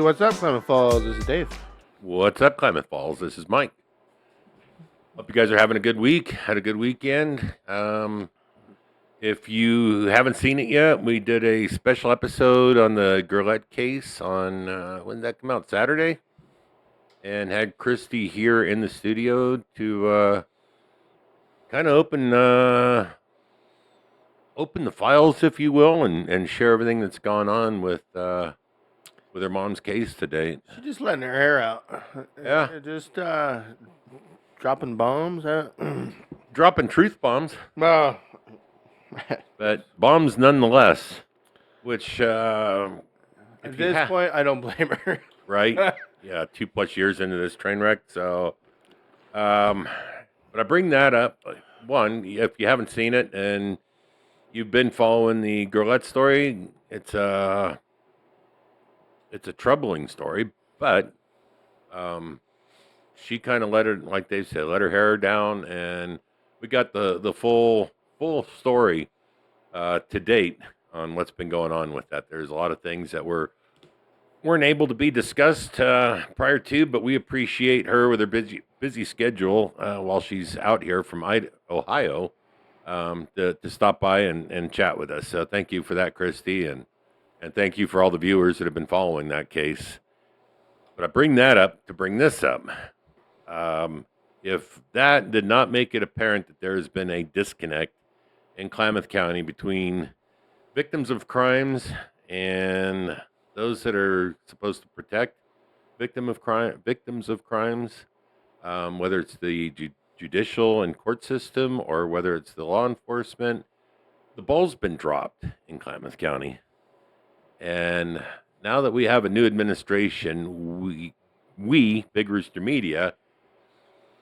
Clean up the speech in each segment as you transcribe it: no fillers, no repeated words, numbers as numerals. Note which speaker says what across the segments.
Speaker 1: what's up, Klamath Falls? This is Dave.
Speaker 2: What's up, Klamath Falls? This is Mike. Hope you guys are having a good week. Had a good weekend. If you haven't seen it yet, we did a special episode on the Gurlette case on when did that come out? Saturday, and had Christy here in the studio to kind of open the files, if you will, and share everything that's gone on with her mom's case today.
Speaker 1: She's just letting her hair out.
Speaker 2: Yeah.
Speaker 1: Just dropping bombs.
Speaker 2: Dropping truth bombs.
Speaker 1: Well,
Speaker 2: but bombs nonetheless, which
Speaker 1: at this point, I don't blame her.
Speaker 2: Right? Yeah, 2+ years into this train wreck. So, but I bring that up. One, if you haven't seen it and you've been following the Gurlette story, it's a troubling story, but she kind of let her, like they said, let her hair down, and we got the full story to date on what's been going on with that. There's a lot of things that weren't able to be discussed prior to, but we appreciate her with her busy schedule while she's out here from Ohio to stop by and chat with us. So thank you for that, Christy, and thank you for all the viewers that have been following that case. But I bring that up to bring this up. If that did not make it apparent that there has been a disconnect in Klamath County between victims of crimes and those that are supposed to protect victims of crimes, whether it's the judicial and court system or whether it's the law enforcement, the ball's been dropped in Klamath County. And now that we have a new administration, we Big Rooster Media,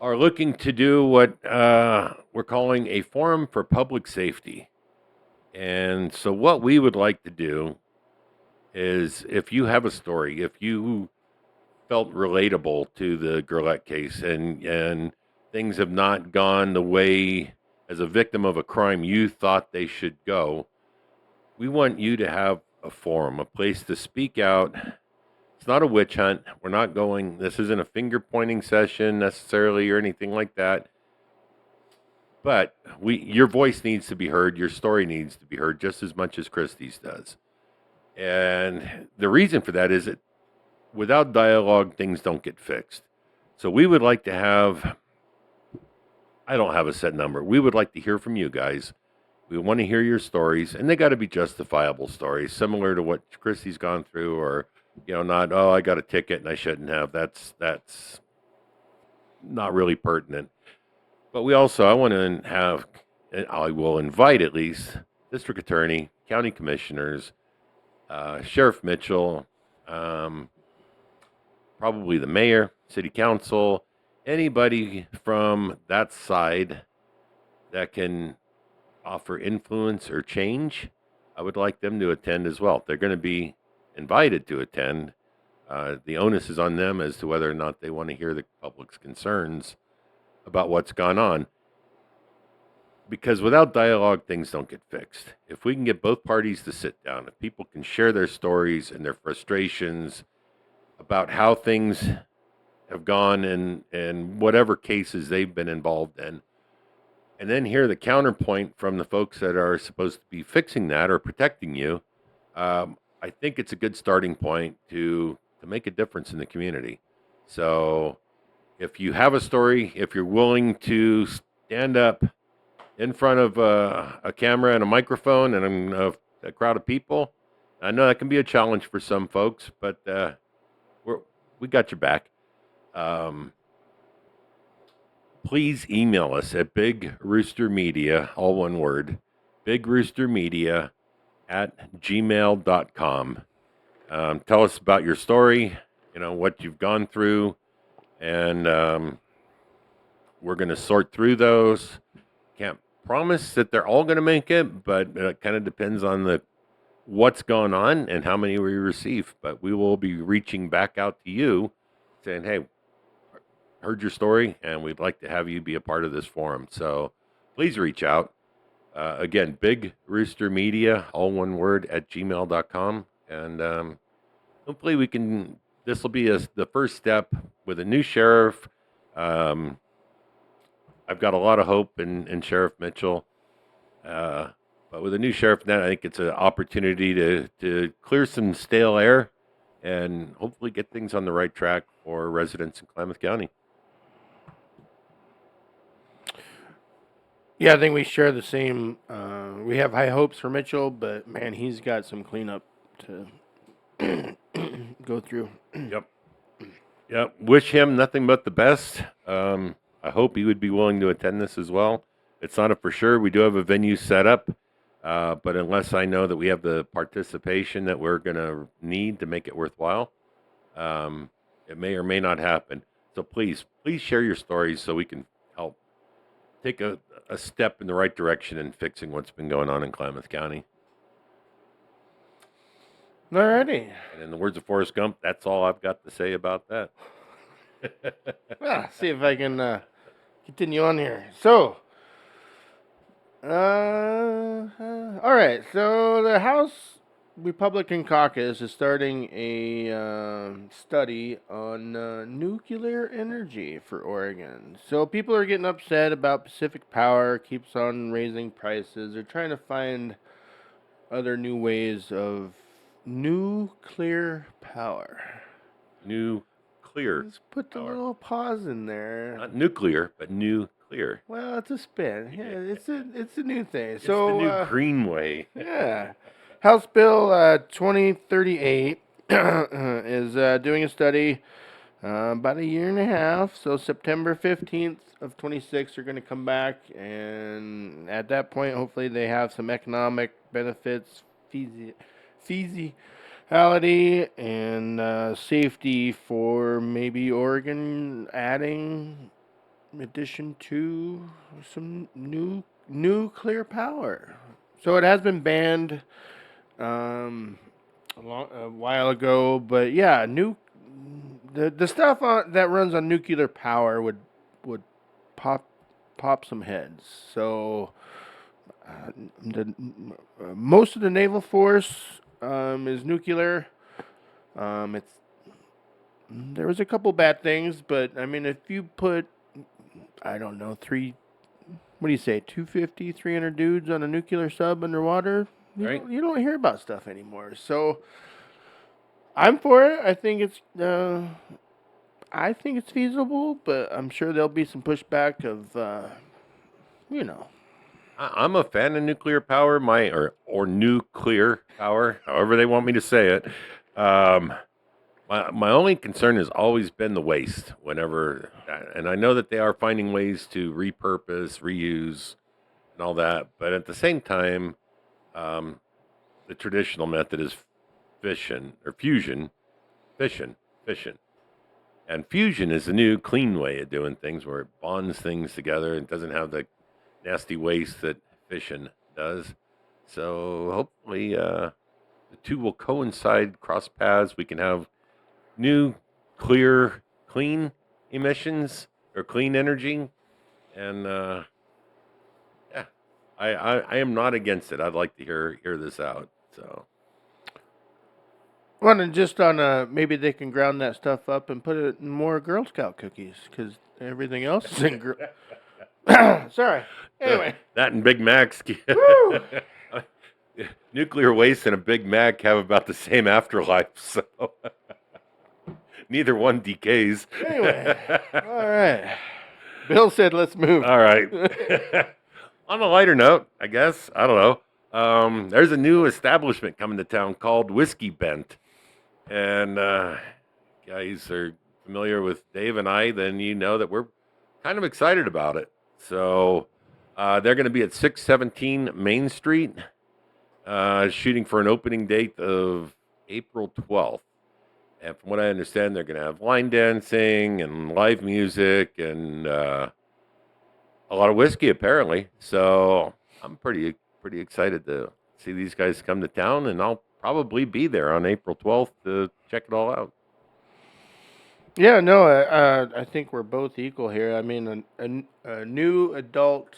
Speaker 2: are looking to do what we're calling a forum for public safety. And so what we would like to do is, if you have a story, if you felt relatable to the Gurlette case and things have not gone the way as a victim of a crime you thought they should go, we want you to have a forum, a place to speak out. It's not a witch hunt. This isn't a finger pointing session necessarily or anything like that. But your voice needs to be heard. Your story needs to be heard just as much as Christie's does. And the reason for that is that without dialogue, things don't get fixed. So we would like to have, I don't have a set number. We would like to hear from you guys. We want to hear your stories, and they got to be justifiable stories, similar to what Christy's gone through, or, not, I got a ticket and I shouldn't have. That's not really pertinent. But I want to have, and I will invite at least district attorney, county commissioners, Sheriff Mitchell, probably the mayor, city council, anybody from that side that can offer influence or change. I would like them to attend as well. They're going to be invited to attend. The onus is on them as to whether or not they want to hear the public's concerns about what's gone on. Because without dialogue, things don't get fixed. If we can get both parties to sit down, if people can share their stories and their frustrations about how things have gone in whatever cases they've been involved in, and then hear the counterpoint from the folks that are supposed to be fixing that or protecting you, I think it's a good starting point to make a difference in the community. So if you have a story, if you're willing to stand up in front of a camera and a microphone and a crowd of people, I know that can be a challenge for some folks, but we got your back. Please email us at bigroostermedia, all one word, bigroostermedia@gmail.com. Tell us about your story, what you've gone through, and we're going to sort through those. Can't promise that they're all going to make it, but it kind of depends on what's going on and how many we receive. But we will be reaching back out to you saying, hey, heard your story, and we'd like to have you be a part of this forum. So please reach out. Again, bigroostermedia, all one word, @gmail.com. And hopefully we can this will be the first step with a new sheriff. Um, I've got a lot of hope in Sheriff Mitchell. But with a new sheriff now, I think it's an opportunity to clear some stale air and hopefully get things on the right track for residents in Klamath County.
Speaker 1: Yeah, I think we share the same. We have high hopes for Mitchell, but man, he's got some cleanup to go through.
Speaker 2: Yep. Yep. Wish him nothing but the best. I hope he would be willing to attend this as well. It's not a for sure. We do have a venue set up, but unless I know that we have the participation that we're going to need to make it worthwhile, it may or may not happen. So please share your stories so we can help take a step in the right direction in fixing what's been going on in Klamath County.
Speaker 1: Alrighty.
Speaker 2: And in the words of Forrest Gump, that's all I've got to say about that.
Speaker 1: Well, see if I can continue on here. So, all right. So the House Republican Caucus is starting a study on nuclear energy for Oregon. So people are getting upset about Pacific Power keeps on raising prices. They're trying to find other new ways of nuclear power.
Speaker 2: Nuclear.
Speaker 1: Let's put the
Speaker 2: power.
Speaker 1: little pause in there.
Speaker 2: Not nuclear, but nuclear.
Speaker 1: Well, it's a spin. Yeah, it's a new thing.
Speaker 2: It's
Speaker 1: So
Speaker 2: the new green way.
Speaker 1: yeah, House Bill 2038 is doing a study about a year and a half. So September 15th of 26, they're going to come back, and at that point, hopefully, they have some economic benefits, feasibility, and safety for maybe Oregon adding addition to some nuclear power. So it has been banned a while ago, but yeah, the stuff that runs on nuclear power would pop some heads. So most of the naval force is nuclear. There was a couple bad things, but I mean, if you put, I don't know, what do you say, 250, 300 dudes on a nuclear sub underwater, you don't hear about stuff anymore. So I'm for it. I think it's feasible, but I'm sure there'll be some pushback of,
Speaker 2: I'm a fan of nuclear power, or nuclear power, however they want me to say it. My only concern has always been the waste. And I know that they are finding ways to repurpose, reuse, and all that. But at the same time, the traditional method is fission. And fusion is the new clean way of doing things, where it bonds things together and doesn't have the nasty waste that fission does. So hopefully the two will coincide, cross paths. We can have new, clear, clean emissions or clean energy. And yeah, I am not against it. I'd like to hear this out. So.
Speaker 1: Well, and just on maybe they can ground that stuff up and put it in more Girl Scout cookies, because everything else is in Sorry. Anyway.
Speaker 2: That and Big Macs.
Speaker 1: Woo!
Speaker 2: Nuclear waste and a Big Mac have about the same afterlife, so neither one decays.
Speaker 1: Anyway, all right. Bill said let's move.
Speaker 2: All right. On a lighter note, I guess, I don't know. There's a new establishment coming to town called Whiskey Bent. And guys are familiar with Dave and I, then you know that we're kind of excited about it. So they're going to be at 617 Main Street, shooting for an opening date of April 12th. And from what I understand, they're going to have line dancing and live music and a lot of whiskey, apparently. So I'm pretty excited to see these guys come to town, and I'll probably be there on April 12th to check it all out.
Speaker 1: Yeah, no, I think we're both equal here. I mean, a new adult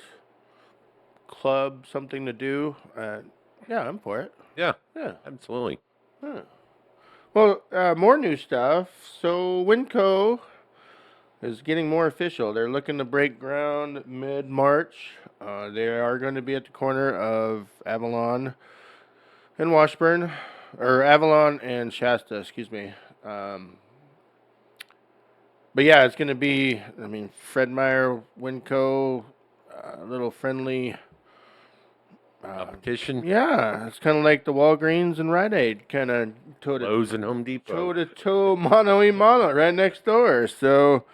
Speaker 1: club, something to do. Yeah, I'm for it.
Speaker 2: Yeah,
Speaker 1: Yeah,
Speaker 2: absolutely.
Speaker 1: Huh. Well, more new stuff. So Winco is getting more official. They're looking to break ground mid-March. They are going to be at the corner of Avalon and Washburn, or Avalon and Shasta, excuse me. Um, but yeah, it's going to be, I mean, Fred Meyer, Winco, a little friendly. Uh,
Speaker 2: Competition,
Speaker 1: yeah, it's kind of like the Walgreens and Rite Aid, kind of toe to
Speaker 2: Lowe's and Home Depot.
Speaker 1: toe to toe, mano y mano, right next door. So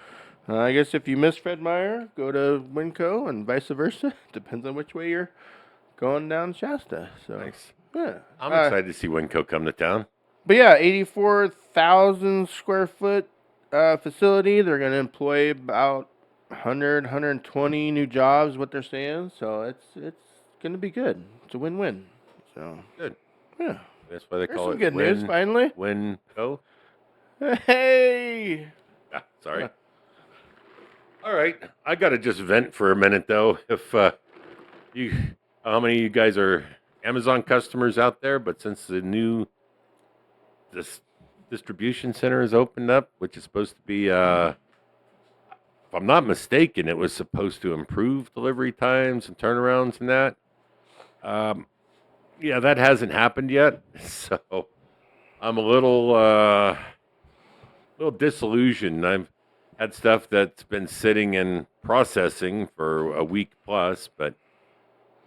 Speaker 1: I guess if you miss Fred Meyer, go to Winco and vice versa. Depends on which way you're going down Shasta. So
Speaker 2: Nice.
Speaker 1: yeah,
Speaker 2: I'm excited to see Winco come to town.
Speaker 1: but yeah, 84,000 square foot facility. They're going to employ about 100, 120 new jobs. What they're saying. So it's going to be good. It's a win-win. So
Speaker 2: Good.
Speaker 1: yeah,
Speaker 2: That's why they
Speaker 1: there's
Speaker 2: call
Speaker 1: some
Speaker 2: it
Speaker 1: good news finally.
Speaker 2: Winco.
Speaker 1: Hey.
Speaker 2: Yeah, sorry. All right, I got to just vent for a minute though. If you, how many of you guys are Amazon customers out there? But since the new this distribution center has opened up, which is supposed to be, if I'm not mistaken, it was supposed to improve delivery times and turnarounds and that. Um, yeah, that hasn't happened yet. So I'm a little disillusioned. I've had stuff that's been sitting and processing for a week plus, but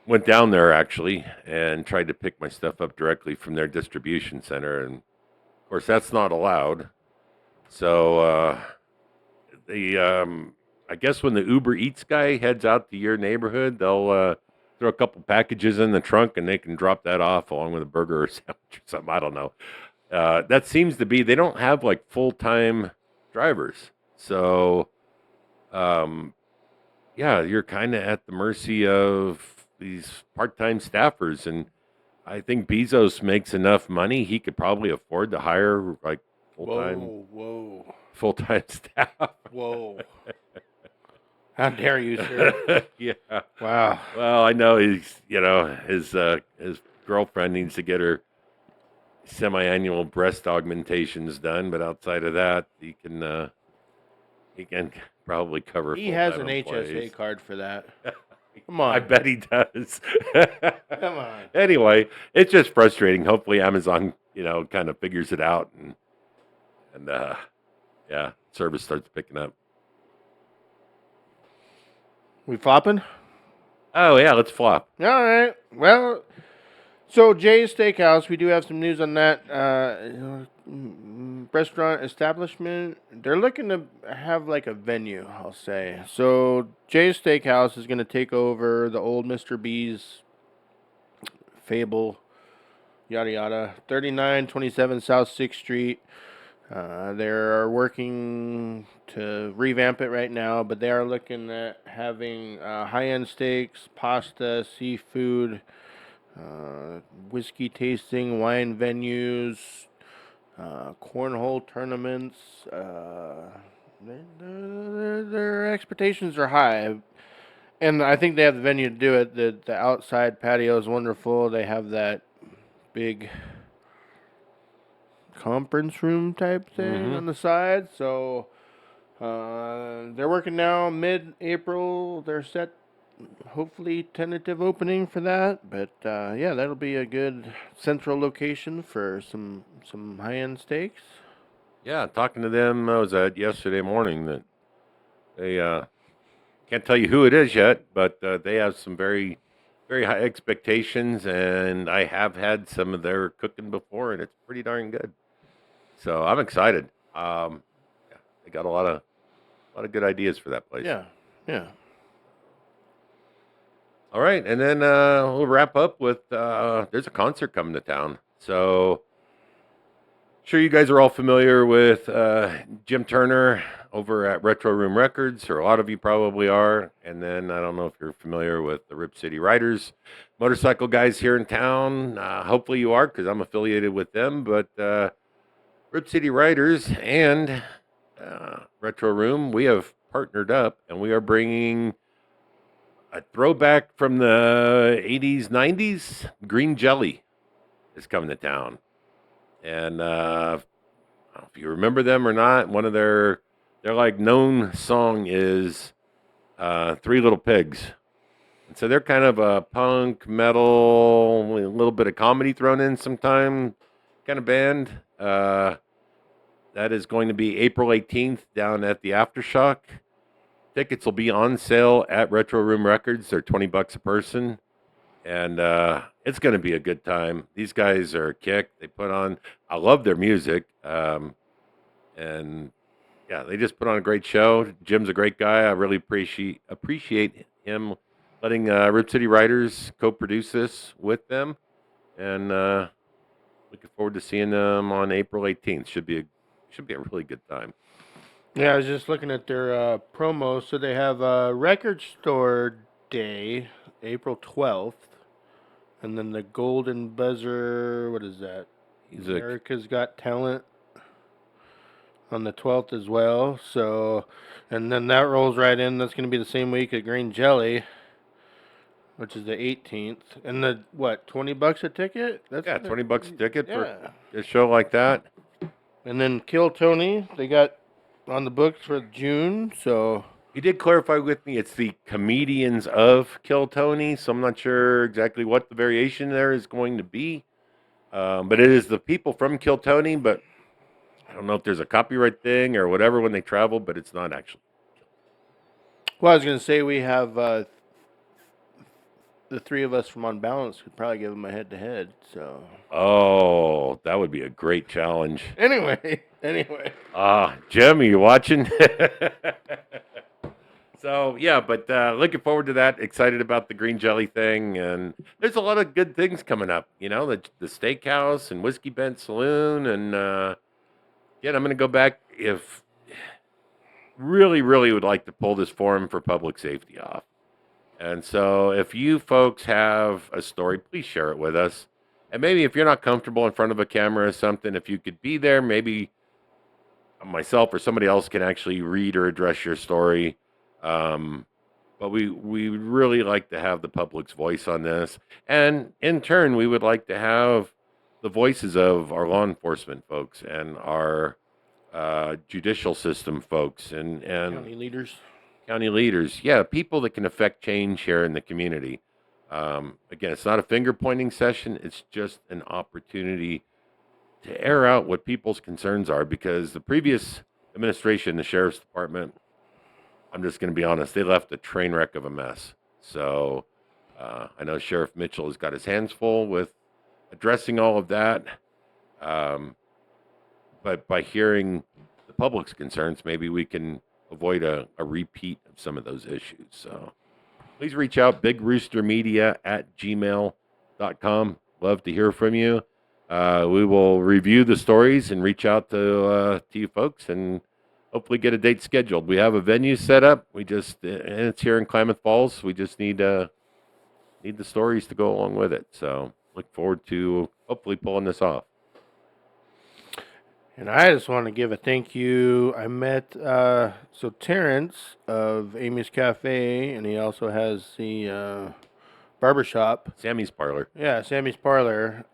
Speaker 2: went down there actually and tried to pick my stuff up directly from their distribution center, and of course that's not allowed. So I guess when the Uber Eats guy heads out to your neighborhood, they'll throw a couple packages in the trunk and they can drop that off along with a burger or sandwich or something. I don't know. That seems to be, they don't have like full time drivers. So, yeah, you're kind of at the mercy of these part time staffers. And I think Bezos makes enough money. He could probably afford to hire like
Speaker 1: Whoa.
Speaker 2: full time staff.
Speaker 1: Whoa. How dare you, sir?
Speaker 2: Yeah.
Speaker 1: Wow.
Speaker 2: Well, I know his girlfriend needs to get her semi-annual breast augmentations done, but outside of that, he can probably cover.
Speaker 1: He has
Speaker 2: full-time
Speaker 1: an
Speaker 2: employees.
Speaker 1: HSA card for that. Come
Speaker 2: I
Speaker 1: on.
Speaker 2: bet he does.
Speaker 1: Come on.
Speaker 2: Anyway, it's just frustrating. Hopefully, Amazon, kind of figures it out and yeah, service starts picking up.
Speaker 1: We flopping?
Speaker 2: Oh yeah, let's flop.
Speaker 1: All right. Well, so Jay's Steakhouse, we do have some news on that restaurant establishment. They're looking to have like a venue, I'll say. So Jay's Steakhouse is going to take over the old Mr. B's Fable, yada yada, 3927 South 6th Street. They're working to revamp it right now, but they are looking at having high-end steaks, pasta, seafood, whiskey tasting, wine venues, cornhole tournaments. Their expectations are high, and I think they have the venue to do it. The outside patio is wonderful. They have that big conference room type thing on the side. So they're working now. Mid-April, they're set. Hopefully, tentative opening for that. But yeah, that'll be a good central location for some high-end steaks.
Speaker 2: Yeah, talking to them, I was at yesterday morning that they can't tell you who it is yet, but they have some very, very high expectations, and I have had some of their cooking before, and it's pretty darn good. So I'm excited. Yeah, they got a lot of good ideas for that place.
Speaker 1: Yeah.
Speaker 2: All right, and then we'll wrap up with there's a concert coming to town. So sure you guys are all familiar with Jim Turner over at Retro Room Records, or a lot of you probably are. And then I don't know if you're familiar with the Rip City Riders, motorcycle guys here in town. Hopefully you are, because I'm affiliated with them. But Rip City Riders and Retro Room, we have partnered up, and we are bringing a throwback from the 80s, 90s. Green Jelly is coming to town. And if you remember them or not, one of their like known song is Three Little Pigs. And so they're kind of a punk, metal, a little bit of comedy thrown in sometime kind of band. That is going to be April 18th down at the Aftershock. Tickets will be on sale at Retro Room Records. They're $20 a person. And it's going to be a good time. These guys are a kick. They put on, I love their music. And yeah, they just put on a great show. Jim's a great guy. I really appreciate him letting Rip City Writers co-produce this with them, and looking forward to seeing them on April 18th. Should be a really good time.
Speaker 1: Yeah, I was just looking at their promo. So they have Record Store Day, April 12th, and then the Golden Buzzer. What is that? America's Got Talent on the 12th as well. So, and then that rolls right in. That's going to be the same week at Green Jelly, which is the 18th. And the what? $20 a ticket?
Speaker 2: That's $20 a ticket
Speaker 1: for
Speaker 2: a show like that.
Speaker 1: And then Kill Tony, they got on the books for June. So
Speaker 2: he did clarify with me it's the comedians of Kill Tony, so I'm not sure exactly what the variation there is going to be. But it is the people from Kill Tony, but I don't know if there's a copyright thing or whatever when they travel, but it's not actually.
Speaker 1: Well, I was going to say we have the three of us from On Balance could probably give them a head-to-head. So.
Speaker 2: Oh, that would be a great challenge.
Speaker 1: Anyway.
Speaker 2: Jim, are you watching? So, yeah, but looking forward to that. Excited about the Green Jelly thing. And there's a lot of good things coming up. You know, the Steakhouse and Whiskey Bent Saloon. And, yeah, I'm going to go back if really would like to pull this forum for public safety off. And so if you folks have a story, please share it with us. And maybe if you're not comfortable in front of a camera or something, if you could be there, maybe myself or somebody else can actually read or address your story. But we would really like to have the public's voice on this. And in turn, we would like to have the voices of our law enforcement folks and our judicial system folks and county leaders. Yeah, people that can affect change here in the community. Again, it's not a finger pointing session. It's just an opportunity to air out what people's concerns are, because the previous administration, the sheriff's department, I'm just going to be honest, they left a train wreck of a mess. So I know Sheriff Mitchell has got his hands full with addressing all of that. But by hearing the public's concerns, maybe we can avoid a repeat of some of those issues. So please reach out, bigroostermedia@gmail.com. Love to hear from you. We will review the stories and reach out to you folks and hopefully get a date scheduled. We have a venue set up. And it's here in Klamath Falls. We just need the stories to go along with it. So look forward to hopefully pulling this off.
Speaker 1: And I just want to give a thank you. I met Terrence of Amy's Cafe, and he also has the barbershop.
Speaker 2: Sammy's Parlor.
Speaker 1: Yeah, Sammy's Parlor.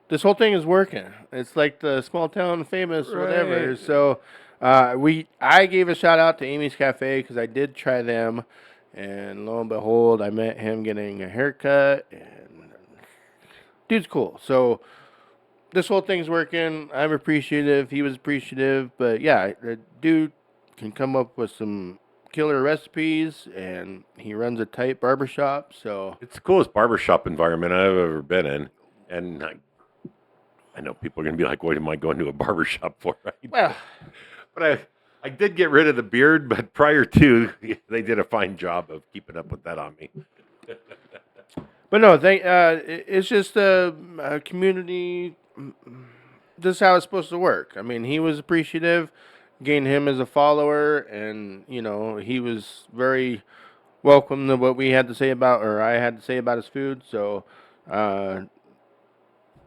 Speaker 1: This whole thing is working. It's like the small town famous whatever. So I gave a shout out to Amy's Cafe because I did try them, and lo and behold, I met him getting a haircut, and dude's cool. So this whole thing's working. I'm appreciative. He was appreciative. But yeah, the dude can come up with some killer recipes, and he runs a tight barbershop. So
Speaker 2: it's the coolest barbershop environment I've ever been in. And I know people are going to be like, what am I going to a barbershop for? Right?
Speaker 1: Well,
Speaker 2: but I did get rid of the beard, but prior to, they did a fine job of keeping up with that on me.
Speaker 1: But no, it's just a community. This is how it's supposed to work. I mean, he was appreciative, gained him as a follower, and, he was very welcome to what we had to say about, or I had to say about his food. So,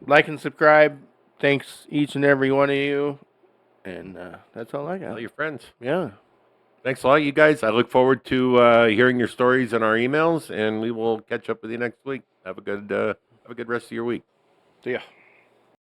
Speaker 1: like and subscribe. Thanks each and every one of you. And that's all I got.
Speaker 2: Tell your friends.
Speaker 1: Yeah.
Speaker 2: Thanks a lot, you guys. I look forward to hearing your stories in our emails, and we will catch up with you next week. Have a good rest of your week.
Speaker 1: See ya.